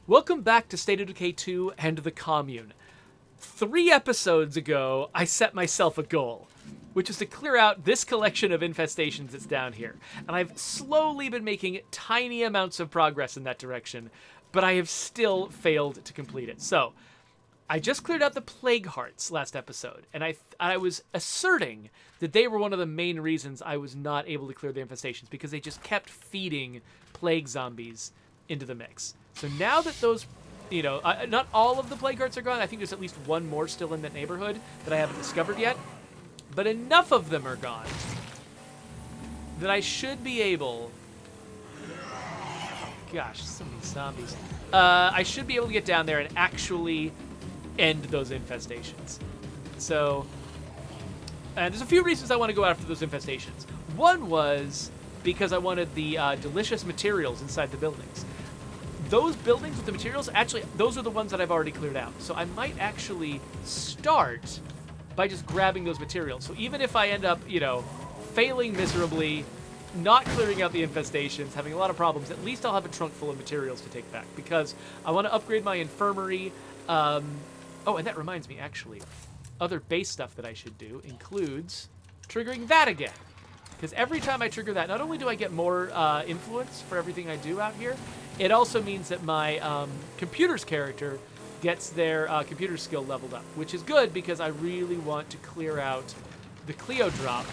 Welcome back to State of Decay 2 and the Commune. 3 episodes ago, I set myself a goal, which is to clear out this collection of infestations that's down here. And I've slowly been making tiny amounts of progress in that direction, but I have still failed to complete it. So, I just cleared out the Plague Hearts last episode, and I was asserting that they were one of the main reasons I was not able to clear the infestations, because they just kept feeding plague zombies into the mix. So now that those, not all of the Plague Hearts are gone, I think there's at least one more still in that neighborhood that I haven't discovered yet, but enough of them are gone that I should be able... Gosh, so many zombies. I should be able to get down there and actually end those infestations. So, and there's a few reasons I want to go after those infestations. One was because I wanted the delicious materials inside the buildings. Those buildings with the materials, actually, those are the ones that I've already cleared out. So I might actually start by just grabbing those materials. So even if I end up, failing miserably, not clearing out the infestations, having a lot of problems, at least I'll have a trunk full of materials to take back, because I want to upgrade my infirmary. Oh, and that reminds me, actually, other base stuff that I should do includes triggering that again. Because every time I trigger that, not only do I get more influence for everything I do out here, it also means that my computer's character gets their computer skill leveled up, which is good because I really want to clear out the Clio drop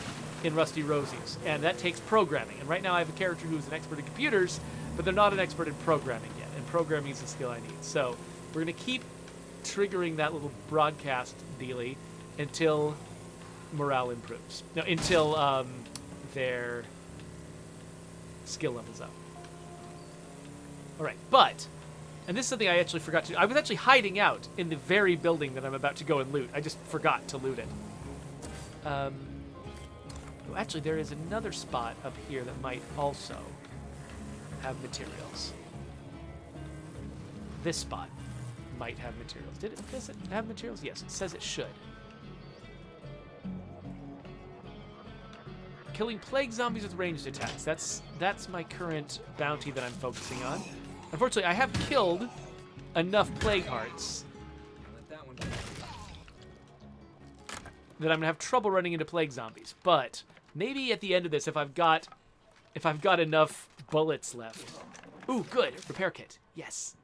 in Rusty Rosie's, and that takes programming. And right now I have a character who's an expert in computers, but they're not an expert in programming yet, and programming is the skill I need. So we're going to keep triggering that little broadcast dealie until morale improves. No, until their skill levels up. All right, but, and this is something I actually forgot to do. I was actually hiding out in the very building that I'm about to go and loot. I just forgot to loot it. Well, actually, there is another spot up here that might also have materials. This spot might have materials. Does it have materials? Yes, it says it should. Killing plague zombies with ranged attacks. That's my current bounty that I'm focusing on. Unfortunately, I have killed enough Plague Hearts that I'm gonna have trouble running into plague zombies. But maybe at the end of this, if I've got enough bullets left. Ooh, good. Repair kit. Yes.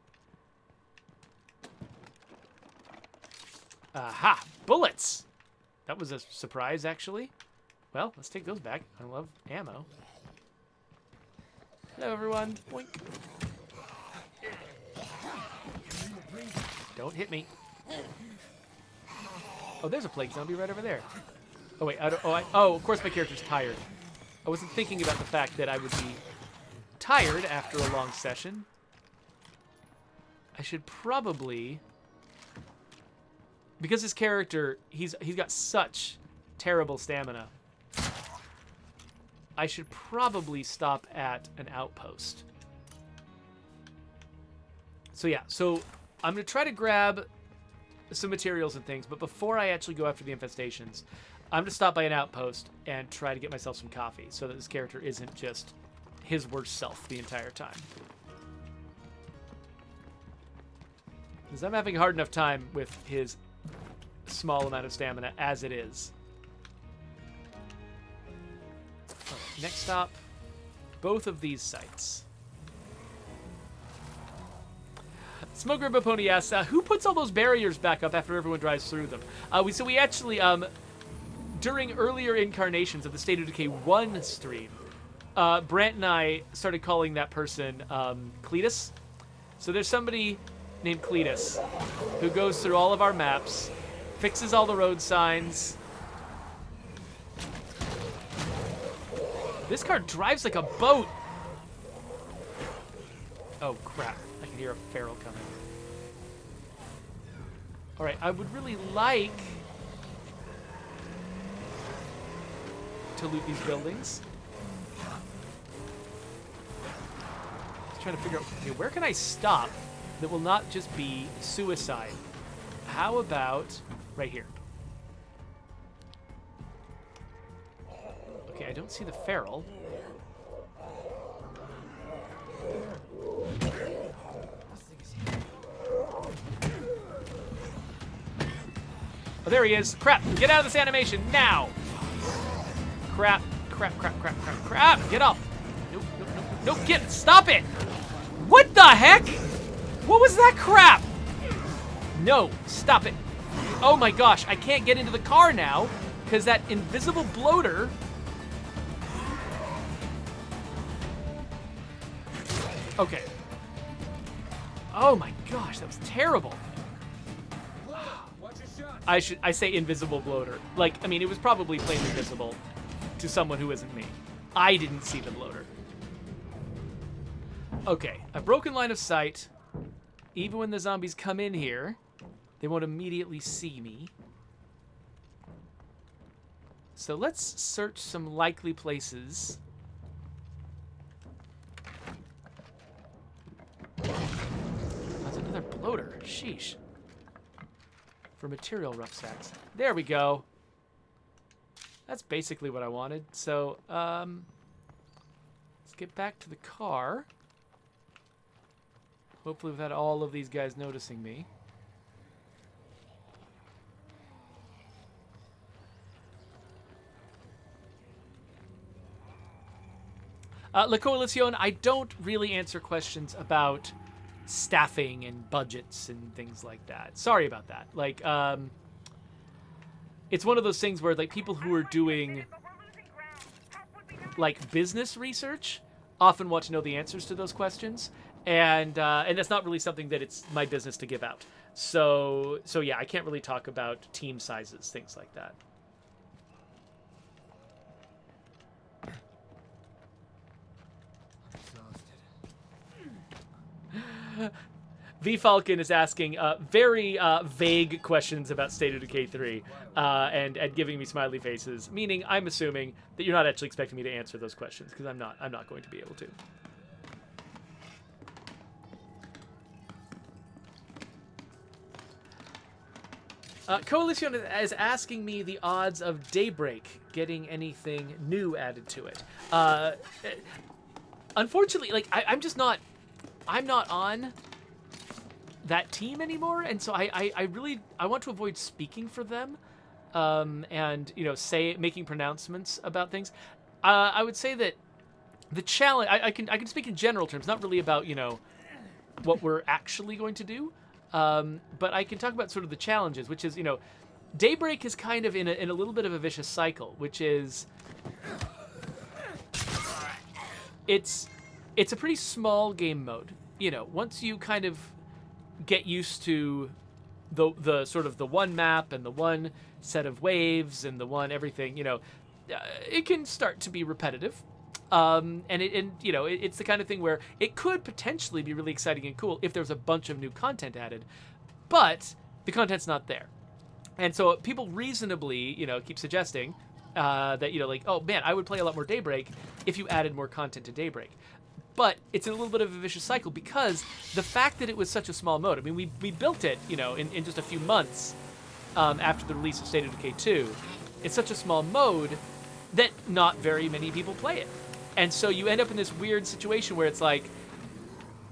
Aha! Bullets! That was a surprise, actually. Well, let's take those back. I love ammo. Hello, everyone. Boink. Don't hit me. Oh, there's a plague zombie right over there. Oh, wait. Of course my character's tired. I wasn't thinking about the fact that I would be tired after a long session. I should probably... Because his character, he's got such terrible stamina, I should probably stop at an outpost. So yeah, so I'm going to try to grab some materials and things, but before I actually go after the infestations, I'm going to stop by an outpost and try to get myself some coffee so that this character isn't just his worst self the entire time. Because I'm having a hard enough time with his small amount of stamina as it is. Right, next stop, both of these sites. Smoke Rainbow Pony asks, who puts all those barriers back up after everyone drives through them? We actually, during earlier incarnations of the State of Decay 1 stream, Brant and I started calling that person Cletus. So there's somebody named Cletus who goes through all of our maps, fixes all the road signs. This car drives like a boat. Oh, crap. I can hear a feral coming. All right, I would really like to loot these buildings. Just trying to figure out, okay, where can I stop that will not just be suicide? How about right here? Okay, I don't see the feral. Oh, there he is. Crap. Get out of this animation now. Crap. Crap, crap, crap, crap, crap. Get off. Nope, nope, nope, nope. Get. Stop it. What the heck? What was that crap? No. Stop it. Oh my gosh. I can't get into the car now because that invisible bloater. Okay. Oh my gosh. That was terrible. I say invisible bloater. Like, I mean, it was probably plainly visible to someone who isn't me. I didn't see the bloater. Okay, a broken line of sight. Even when the zombies come in here, they won't immediately see me. So let's search some likely places. That's another bloater. Sheesh. For material rucksacks. There we go. That's basically what I wanted. So, let's get back to the car. Hopefully without all of these guys noticing me. La Coalición, I don't really answer questions about staffing and budgets and things like that. Sorry about that. Like, it's one of those things where, like, people who are doing, like, business research often want to know the answers to those questions, and that's not really something that it's my business to give out. So yeah, I can't really talk about team sizes, things like that. V Falcon is asking very vague questions about State of Decay 3 and giving me smiley faces, meaning I'm assuming that you're not actually expecting me to answer those questions because I'm not going to be able to. Coalition is asking me the odds of Daybreak getting anything new added to it. Unfortunately, like I'm not on that team anymore, and so I really want to avoid speaking for them, and making pronouncements about things. I would say that the challenge I can speak in general terms, not really about what we're actually going to do, but I can talk about sort of the challenges, which is Daybreak is kind of in a little bit of a vicious cycle, which is it's a pretty small game mode. Once you kind of get used to the sort of the one map and the one set of waves and the one everything, it can start to be repetitive. It's the kind of thing where it could potentially be really exciting and cool if there's a bunch of new content added, but the content's not there. And so people reasonably, keep suggesting that, like, oh man, I would play a lot more Daybreak if you added more content to Daybreak. But it's in a little bit of a vicious cycle because the fact that it was such a small mode, I mean, we built it, in just a few months after the release of State of Decay 2. It's such a small mode that not very many people play it. And so you end up in this weird situation where it's like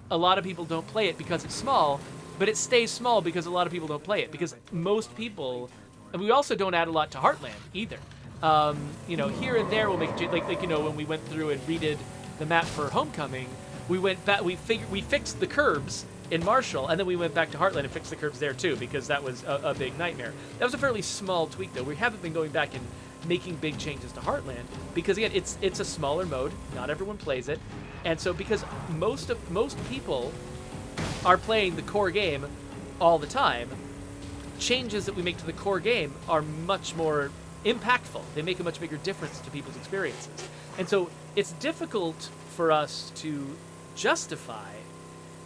a lot of people don't play it because it's small, but it stays small because a lot of people don't play it. Because most people, and we also don't add a lot to Heartland either. Here and there we'll make it, like when we went through and redid the map for Homecoming, we went back, we fixed the curbs in Marshall, and then we went back to Heartland and fixed the curbs there too, because that was a big nightmare. That was a fairly small tweak though. We haven't been going back and making big changes to Heartland because again, it's a smaller mode. Not everyone plays it, and so because most people are playing the core game all the time, changes that we make to the core game are much more impactful. They make a much bigger difference to people's experiences, and so it's difficult for us to justify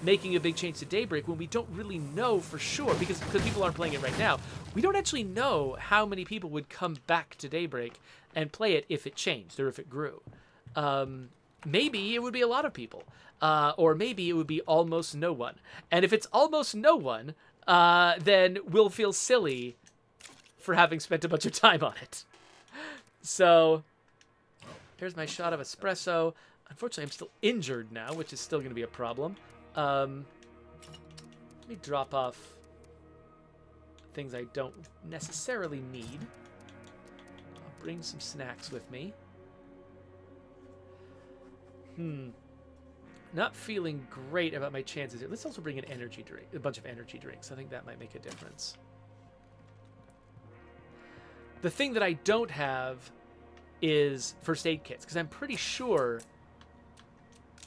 making a big change to Daybreak when we don't really know for sure, because people aren't playing it right now. We don't actually know how many people would come back to Daybreak and play it if it changed or if it grew. Maybe it would be a lot of people, or maybe it would be almost no one. And if it's almost no one, then we'll feel silly for having spent a bunch of time on it. So here's my shot of espresso. Unfortunately, I'm still injured now, which is still going to be a problem. Let me drop off things I don't necessarily need. I'll bring some snacks with me. Not feeling great about my chances here. Let's also bring an energy drink, a bunch of energy drinks. I think that might make a difference. The thing that I don't have is first aid kits, because I'm pretty sure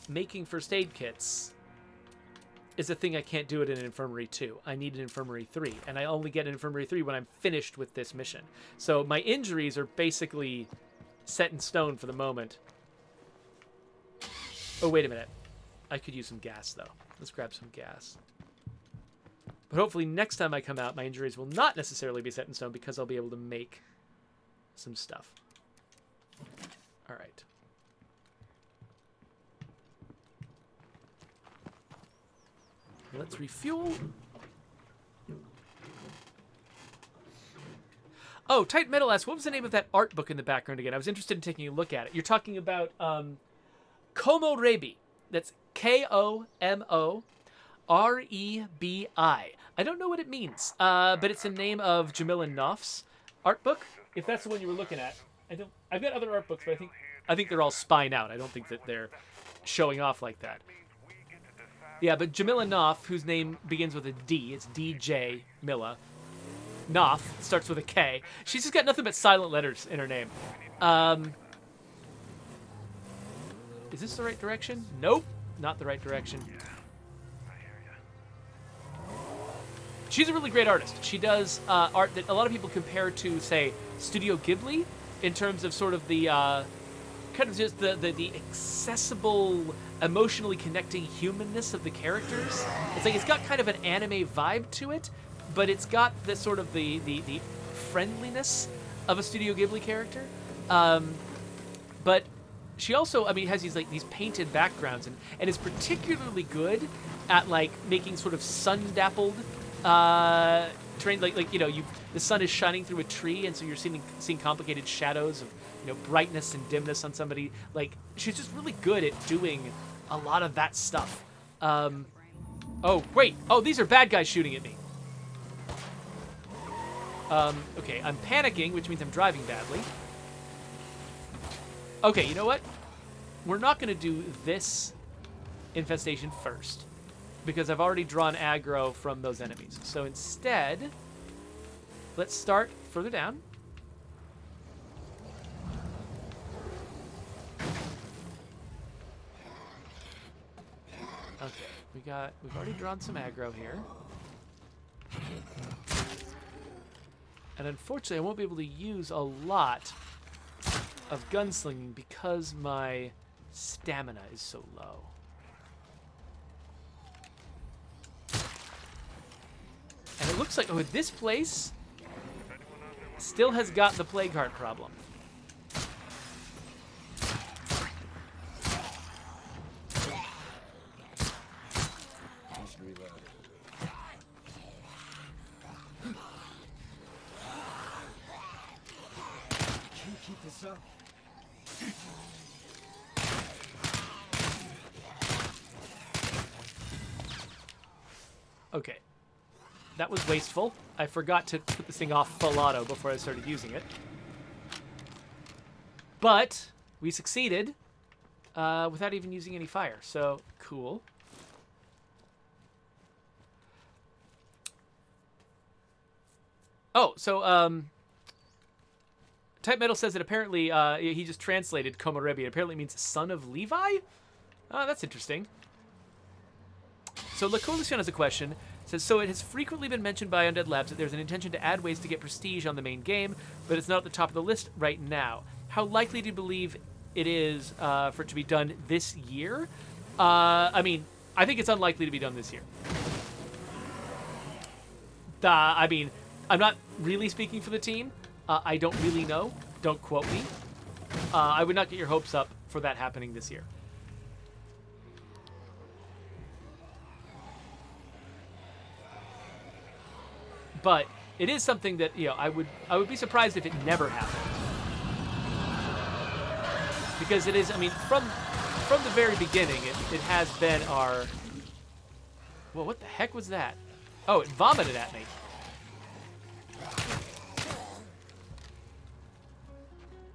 making first aid kits is a thing I can't do it in an Infirmary 2. I need an Infirmary 3, and I only get an Infirmary 3 when I'm finished with this mission. So my injuries are basically set in stone for the moment. Oh, wait a minute. I could use some gas, though. Let's grab some gas. But hopefully next time I come out, my injuries will not necessarily be set in stone because I'll be able to make some stuff. All right. Let's refuel. Oh, Tight Metal asks, what was the name of that art book in the background again? I was interested in taking a look at it. You're talking about Komorebi. That's Komorebi. I don't know what it means, but it's the name of Jamila Knopf's art book. If that's the one you were looking at, I've got other art books, but I think they're all spine out. I don't think that they're showing off like that. Yeah, but Jamila Knopf, whose name begins with a D, it's DJ Milla. Knopf starts with a K. She's just got nothing but silent letters in her name. Is this the right direction? Nope, not the right direction. She's a really great artist. She does art that a lot of people compare to, say, Studio Ghibli, in terms of sort of the kind of just the accessible, emotionally connecting humanness of the characters. It's like it's got kind of an anime vibe to it, but it's got the sort of the friendliness of a Studio Ghibli character. But she also, I mean, has these painted backgrounds and is particularly good at like making sort of sun-dappled terrain. Like you know, the sun is shining through a tree, and so you're seeing complicated shadows of, you know, brightness and dimness on somebody. Like, she's just really good at doing a lot of that stuff. Oh wait, oh, these are bad guys shooting at me. Okay, I'm panicking, which means I'm driving badly. Okay, you know what? We're not going to do this infestation first, because I've already drawn aggro from those enemies. So instead, let's start further down. Okay, we've already drawn some aggro here. And unfortunately, I won't be able to use a lot of gunslinging because my stamina is so low. And it looks like, oh, this place still has got the plague heart problem. Okay. That was wasteful. I forgot to put this thing off full auto before I started using it. But we succeeded without even using any fire, so cool. Oh, so Type Metal says that apparently he just translated Komorebi. It apparently means son of Levi? Oh, that's interesting. So La Coalition has a question. It says, so it has frequently been mentioned by Undead Labs that there's an intention to add ways to get prestige on the main game, but it's not at the top of the list right now. How likely do you believe it is for it to be done this year? I mean, I think it's unlikely to be done this year. I mean, I'm not really speaking for the team. I don't really know. Don't quote me. I would not get your hopes up for that happening this year. But it is something that, you know, I would be surprised if it never happened. Because it is, I mean, from the very beginning, it has been our... Well, what the heck was that? Oh, it vomited at me.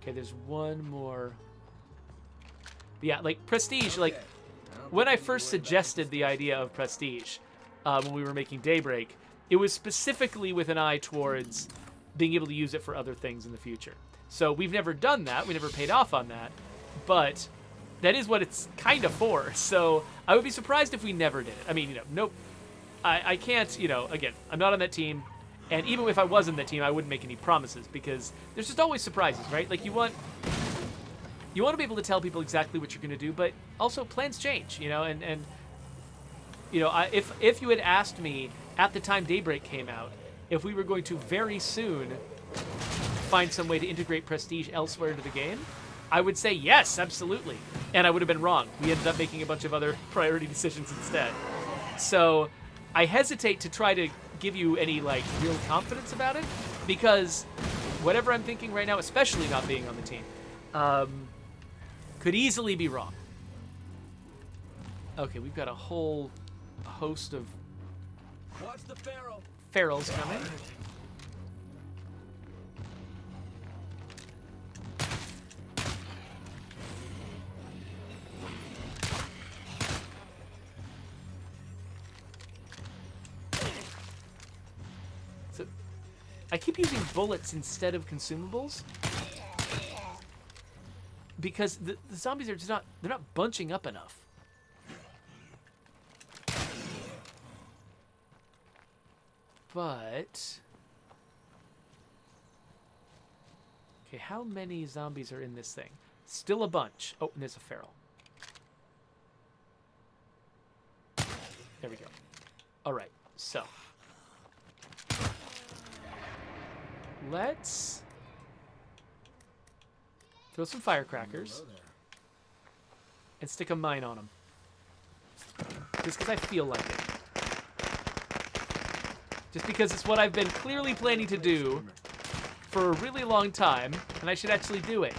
Okay, there's one more. But yeah, like Prestige, like when I first suggested the idea of Prestige when we were making Daybreak, it was specifically with an eye towards being able to use it for other things in the future. So we've never done that. We never paid off on that. But that is what it's kind of for. So I would be surprised if we never did it. I mean, nope. I can't, again, I'm not on that team. And even if I was on that team, I wouldn't make any promises because there's just always surprises, right? Like you want to be able to tell people exactly what you're going to do, but also plans change, and if you had asked me at the time Daybreak came out, if we were going to very soon find some way to integrate Prestige elsewhere into the game, I would say yes, absolutely. And I would have been wrong. We ended up making a bunch of other priority decisions instead. So I hesitate to try to give you any real confidence about it because whatever I'm thinking right now, especially not being on the team, could easily be wrong. Okay, we've got a whole host of ferals coming. So I keep using bullets instead of consumables because the zombies are just they're not bunching up enough. But okay, how many zombies are in this thing? Still a bunch. Oh, and there's a feral. There we go. All right, so let's throw some firecrackers and stick a mine on them. Just because I feel like it. Just because it's what I've been clearly planning to do for a really long time, and I should actually do it.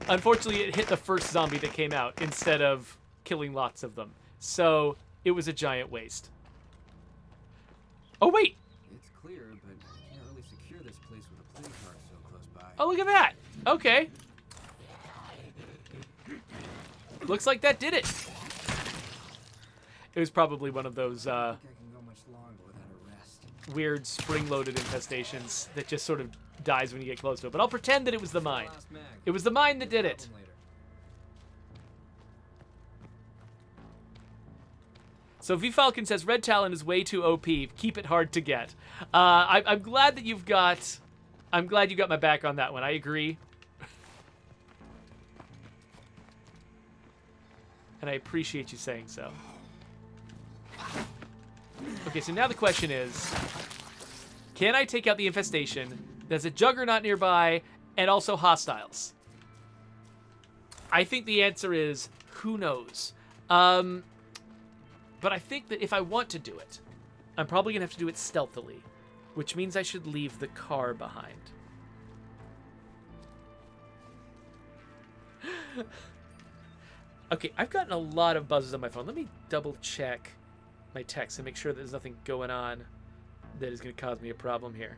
Unfortunately, it hit the first zombie that came out instead of killing lots of them. So it was a giant waste. Oh, wait! It's clear, but I can't really secure this place with a plane car so close by. Oh, look at that! Okay. Looks like that did it. It was probably one of those weird spring-loaded infestations that just sort of dies when you get close to it. But I'll pretend that it was the mine. It was the mine that did it. So V Falcon says Red Talon is way too OP. Keep it hard to get. I'm glad that you've got. I'm glad you got my back on that one. I agree. And I appreciate you saying so. Okay, so now the question is, can I take out the infestation? There's a juggernaut nearby and also hostiles. I think the answer is, who knows? But I think that if I want to do it, I'm probably going to have to do it stealthily, which means I should leave the car behind. Okay, I've gotten a lot of buzzes on my phone. Let me double check my text and make sure that there's nothing going on that is going to cause me a problem here.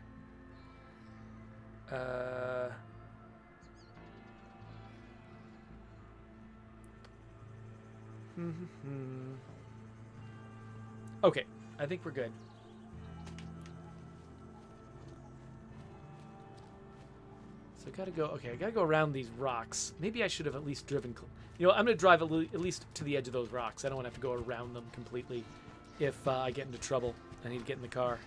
Okay, I think we're good. So I gotta go. Okay, I gotta go around these rocks. Maybe I should have at least driven. I'm gonna drive at least to the edge of those rocks. I don't want to have to go around them completely. If I get into trouble, I need to get in the car.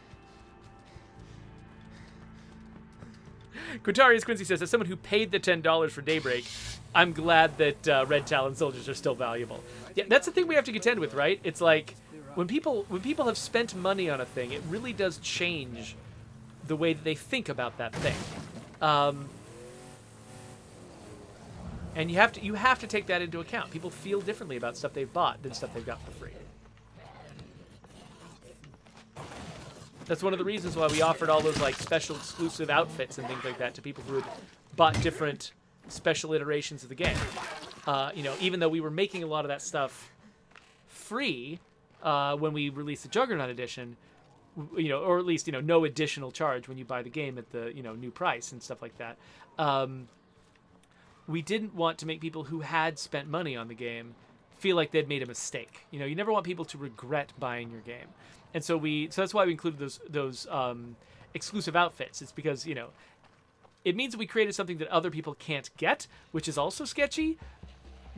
Quintarius Quincy says, as someone who paid the $10 for Daybreak, I'm glad that Red Talon soldiers are still valuable. Yeah, that's the thing we have to contend with, right? It's like when people have spent money on a thing, it really does change the way that they think about that thing. And you have to take that into account. People feel differently about stuff they've bought than stuff they've got for free. That's one of the reasons why we offered all those special exclusive outfits and things like that to people who had bought different special iterations of the game. Even though we were making a lot of that stuff free when we released the Juggernaut edition, or at least, no additional charge when you buy the game at the, new price and stuff like that. We didn't want to make people who had spent money on the game feel like they'd made a mistake. You never want people to regret buying your game. And so that's why we included those exclusive outfits. It's because, it means that we created something that other people can't get, which is also sketchy,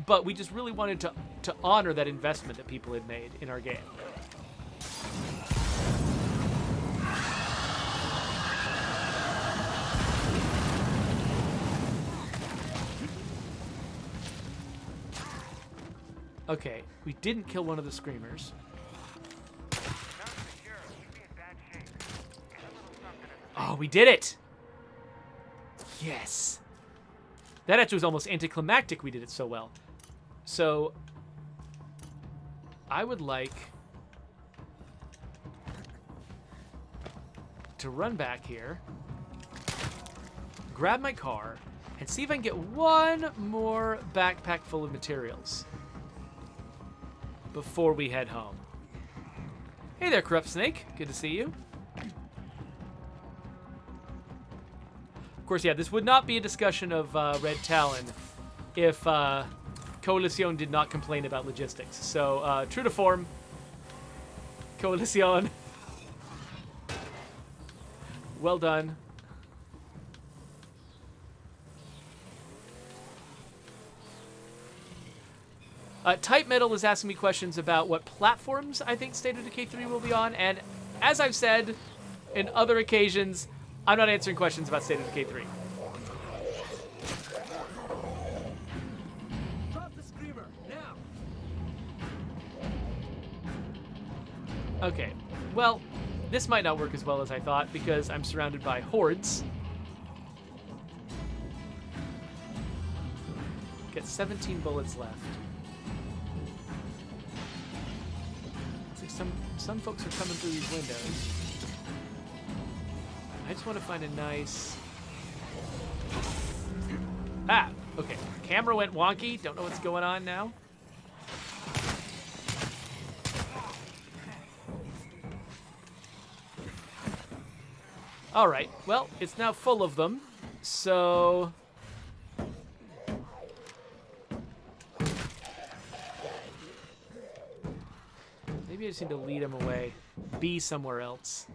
but we just really wanted to honor that investment that people had made in our game. Okay, we didn't kill one of the screamers. Oh, we did it! Yes! That actually was almost anticlimactic we did it so well. So, I would like to run back here, grab my car, and see if I can get one more backpack full of materials before we head home. Hey there, Corrupt Snake. Good to see you. Of course, yeah, this would not be a discussion of Red Talon if Coalition did not complain about logistics. So, true to form, Coalition. Well done. Type Metal is asking me questions about what platforms I think State of Decay 3 will be on, and as I've said in other occasions, I'm not answering questions about State of Decay 3. Drop the screamer now. Okay, well, this might not work as well as I thought because I'm surrounded by hordes. Get 17 bullets left. Some folks are coming through these windows. I just want to find a nice... Ah, okay. Camera went wonky. Don't know what's going on now. All right. Well, it's now full of them. So... maybe I just need to lead him away. Be somewhere else.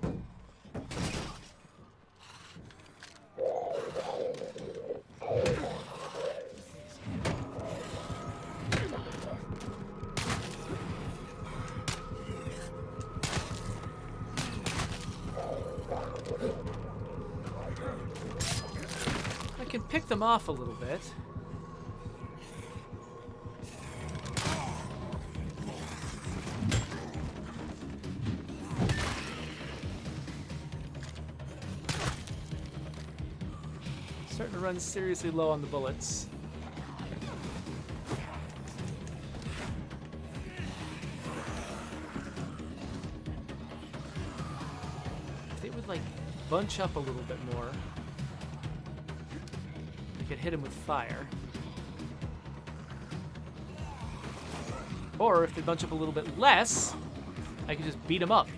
I can pick them off a little bit. Starting to run seriously low on the bullets. If they would, like, bunch up a little bit more, I could hit him with fire. Or if they bunch up a little bit less, I could just beat him up.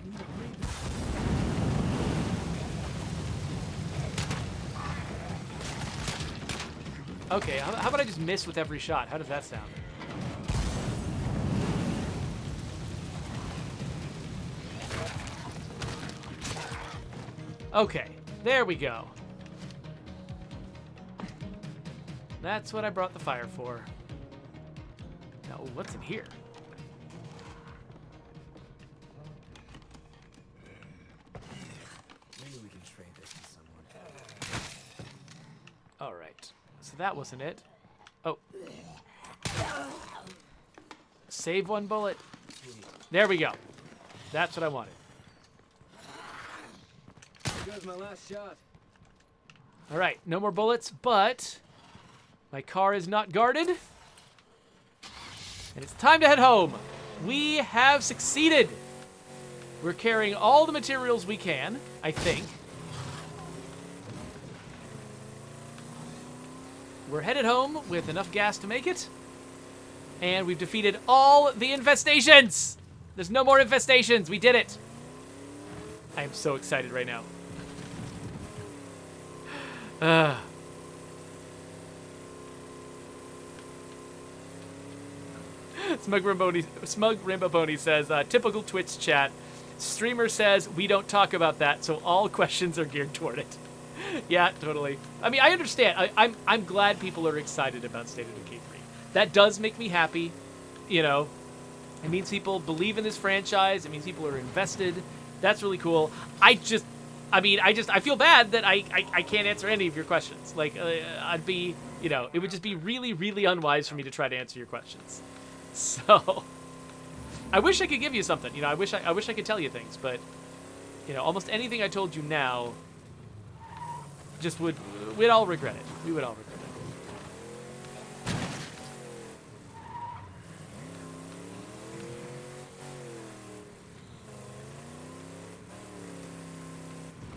Okay, how about I just miss with every shot? How does that sound? Okay, there we go. That's what I brought the fire for. Now, what's in here? Maybe we can trade this to someone. All right. So that wasn't it. Oh. Save one bullet. There we go. That's what I wanted. Here goes my last shot. All right, no more bullets, but my car is not guarded. And it's time to head home. We have succeeded. We're carrying all the materials we can, I think. We're headed home with enough gas to make it. And we've defeated all the infestations. There's no more infestations. We did it. I am so excited right now. Uh. Smug Rainbow Pony says, typical Twitch chat. Streamer says, we don't talk about that, so all questions are geared toward it. Yeah, totally. I mean, I understand. I'm glad people are excited about State of Decay 3. That does make me happy. You know, it means people believe in this franchise. It means people are invested. That's really cool. I feel bad that I can't answer any of your questions. Like, I'd be, you know, it would just be really, really unwise for me to try to answer your questions. So, I wish I could give you something. You know, I wish I could tell you things, but, you know, almost anything I told you now, just we'd all regret it. We would all regret it.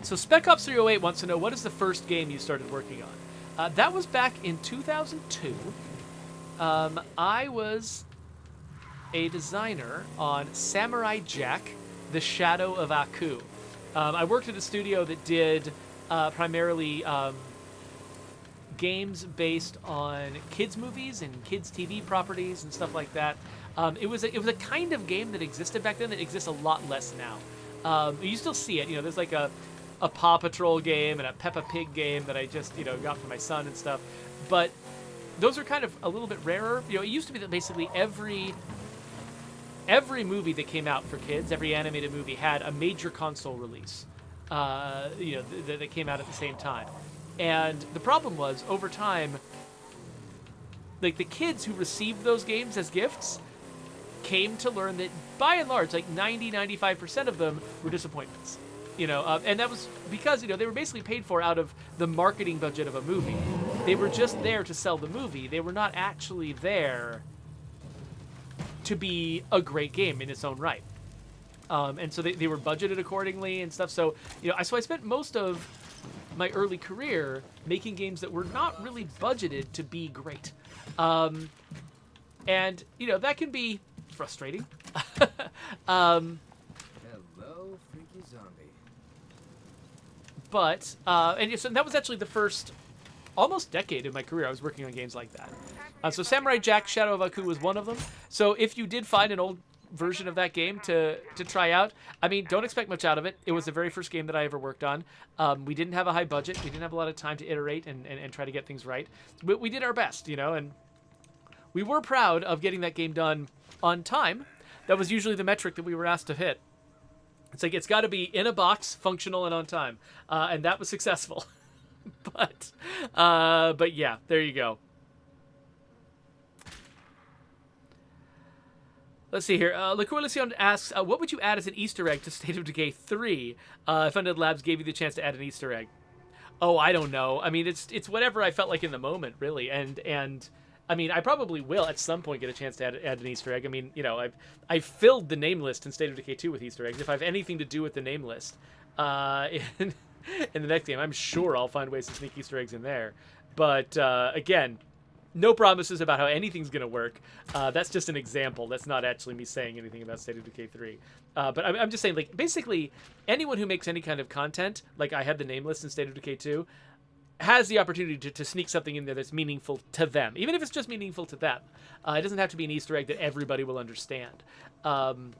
So Spec Ops 308 wants to know, what is the first game you started working on? That was back in 2002. I was a designer on Samurai Jack, The Shadow of Aku. I worked at a studio that did primarily games based on kids movies and kids TV properties and stuff like that. It was a kind of game that existed back then that exists a lot less now. You still see it. You know, there's like a Paw Patrol game and a Peppa Pig game that I just, you know, got for my son and stuff. But those are kind of a little bit rarer. You know, it used to be that basically every movie that came out for kids, every animated movie, had a major console release. You know, that came out at the same time. And the problem was, over time, like, the kids who received those games as gifts came to learn that, by and large, like 90-95% of them were disappointments. You know, and that was because, you know, they were basically paid for out of the marketing budget of a movie. They were just there to sell the movie. They were not actually there to be a great game in its own right. And so they were budgeted accordingly and stuff. So, you know, so I spent most of my early career making games that were not really budgeted to be great. And, you know, that can be frustrating. Hello, freaky zombie. But, and so that was actually the first almost decade of my career I was working on games like that. So Samurai Jack Shadow of Aku was one of them. So if you did find an old version of that game to try out, I mean, don't expect much out of it. It was the very first game that I ever worked on. We didn't have a high budget. We didn't have a lot of time to iterate and try to get things right. But we did our best, you know, and we were proud of getting that game done on time. That was usually the metric that we were asked to hit. It's like, it's got to be in a box, functional, and on time. And that was successful. But yeah, there you go. Let's see here. Liquorlicion asks, what would you add as an Easter egg to State of Decay 3 if Undead Labs gave you the chance to add an Easter egg? Oh, I don't know. I mean, it's whatever I felt like in the moment, really. And I mean, I probably will at some point get a chance to add an Easter egg. I mean, you know, I've filled the name list in State of Decay 2 with Easter eggs. If I have anything to do with the name list in the next game, I'm sure I'll find ways to sneak Easter eggs in there. But again, no promises about how anything's going to work. That's just an example. That's not actually me saying anything about State of Decay 3. But I'm just saying, like, basically, anyone who makes any kind of content, like I had the name list in State of Decay 2, has the opportunity to sneak something in there that's meaningful to them, even if it's just meaningful to them. It doesn't have to be an Easter egg that everybody will understand. And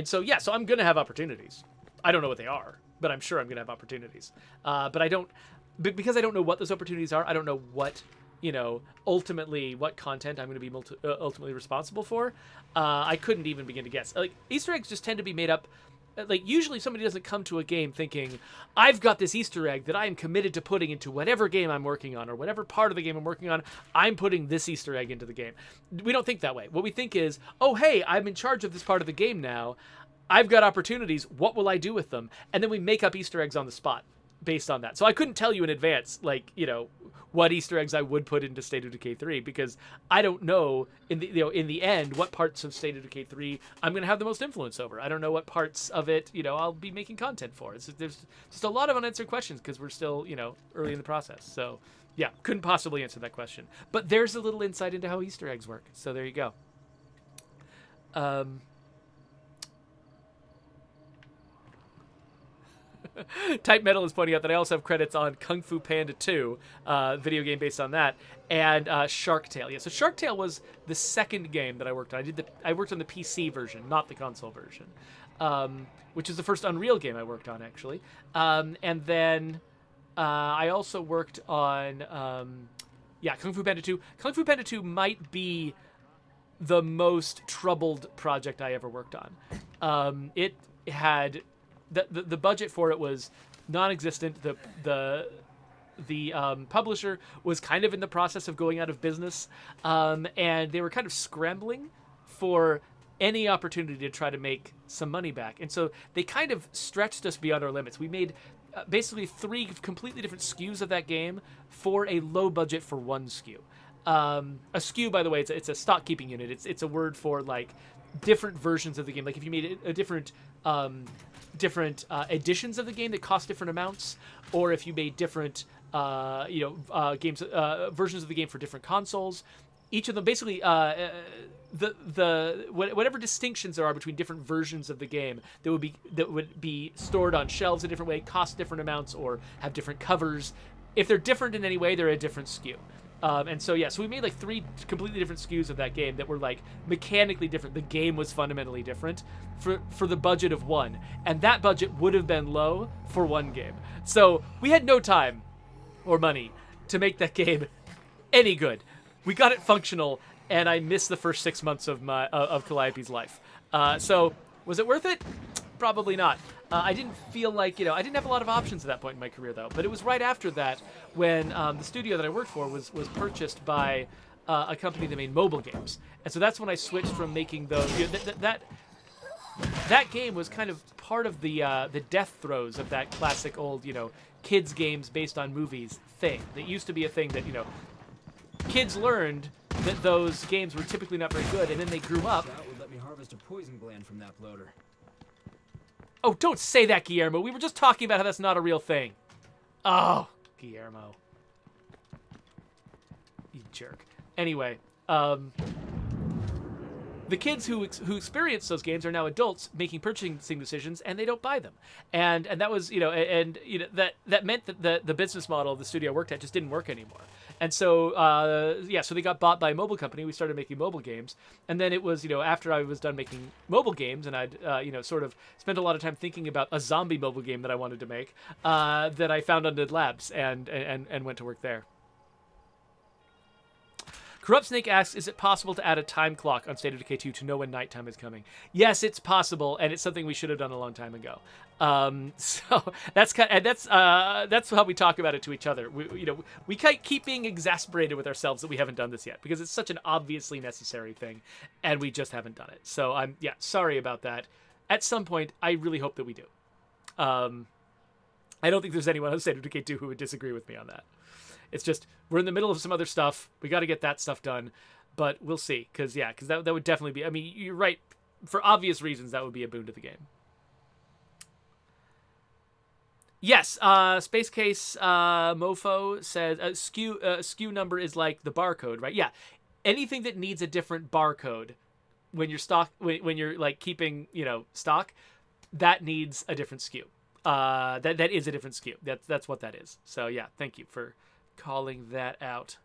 so, yeah, so I'm going to have opportunities. I don't know what they are, but I'm sure I'm going to have opportunities. But because I don't know what those opportunities are, I don't know what, you know, ultimately what content I'm going to be ultimately responsible for. I couldn't even begin to guess. Like, Easter eggs just tend to be made up. Like, usually somebody doesn't come to a game thinking, I've got this Easter egg that I am committed to putting into whatever game I'm working on, or whatever part of the game I'm working on, I'm putting this Easter egg into the game. We don't think that way. What we think is, oh, hey, I'm in charge of this part of the game now. I've got opportunities. What will I do with them? And then we make up Easter eggs on the spot based on that. So I couldn't tell you in advance, like, you know, what Easter eggs I would put into State of Decay 3, because I don't know in the end what parts of State of Decay 3 I'm going to have the most influence over. I don't know what parts of it, you know, I'll be making content for. There's just a lot of unanswered questions because we're still, you know, early in the process. So yeah, couldn't possibly answer that question. But there's a little insight into how Easter eggs work. So there you go. Type Metal is pointing out that I also have credits on Kung Fu Panda 2, video game based on that, and Shark Tale. Yeah, so Shark Tale was the second game that I worked on. I worked on the PC version, not the console version, which is the first Unreal game I worked on, actually. And then I also worked on, Kung Fu Panda 2. Kung Fu Panda 2 might be the most troubled project I ever worked on. It had the budget for it was non-existent. The publisher was kind of in the process of going out of business, and they were kind of scrambling for any opportunity to try to make some money back. And so they kind of stretched us beyond our limits. We made basically 3 completely different SKUs of that game for a low budget for one SKU. A SKU, by the way, it's a stock keeping unit. It's a word for like different versions of the game. Like if you made a different editions of the game that cost different amounts, or if you made different games versions of the game for different consoles. Each of them basically whatever distinctions there are between different versions of the game that would be stored on shelves a different way, cost different amounts, or have different covers. If they're different in any way, they're a different SKU. So we made like 3 completely different SKUs of that game that were like mechanically different. The game was fundamentally different for the budget of one, and that budget would have been low for one game. So we had no time or money to make that game any good. We got it functional, and I missed the first 6 months of Calliope's life. So was it worth it? Probably not. I didn't feel like, I didn't have a lot of options at that point in my career, though. But it was right after that when the studio that I worked for was purchased by a company that made mobile games. And so that's when I switched from making those. That game was kind of part of the death throes of that classic old, kids games based on movies thing. That used to be a thing that, kids learned that those games were typically not very good, and then they grew up. That would let me harvest a poison gland from that bloater. Oh, don't say that, Guillermo. We were just talking about how that's not a real thing. Oh, Guillermo. You jerk. Anyway, the kids who experience those games are now adults making purchasing decisions, and they don't buy them. And that was, that meant that the business model the studio worked at just didn't work anymore. And so, so they got bought by a mobile company. We started making mobile games. And then it was, after I was done making mobile games and I'd, sort of spent a lot of time thinking about a zombie mobile game that I wanted to make, that I found Undead Labs and went to work there. Corrupt Snake asks, is it possible to add a time clock on State of Decay 2 to know when nighttime is coming? Yes, it's possible, and it's something we should have done a long time ago. So that's how we talk about it to each other. We keep being exasperated with ourselves that we haven't done this yet because it's such an obviously necessary thing, and we just haven't done it. So I'm sorry about that. At some point, I really hope that we do. I don't think there's anyone on State of Decay 2 who would disagree with me on that. It's just, we're in the middle of some other stuff. We got to get that stuff done, but we'll see. Because that would definitely be, I mean, you're right. For obvious reasons, that would be a boon to the game. Yes, Space Case Mofo says, SKU number is like the barcode, right? Yeah, anything that needs a different barcode when you're when you're like keeping, stock, that needs a different SKU. That is a different SKU. That's what that is. So yeah, thank you for calling that out.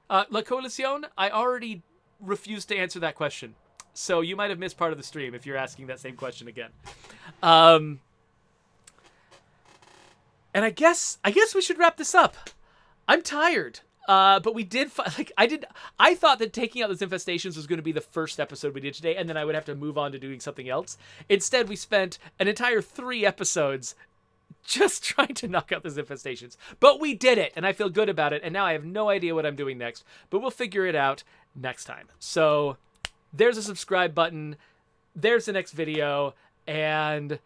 La Coalición, I already refused to answer that question. So you might have missed part of the stream if you're asking that same question again. And I guess we should wrap this up. I'm tired. But we did, I thought that taking out those infestations was going to be the first episode we did today, and then I would have to move on to doing something else. Instead, we spent an entire 3 episodes just trying to knock out those infestations. But we did it, and I feel good about it, and now I have no idea what I'm doing next, but we'll figure it out next time. So, there's a subscribe button, there's the next video, and...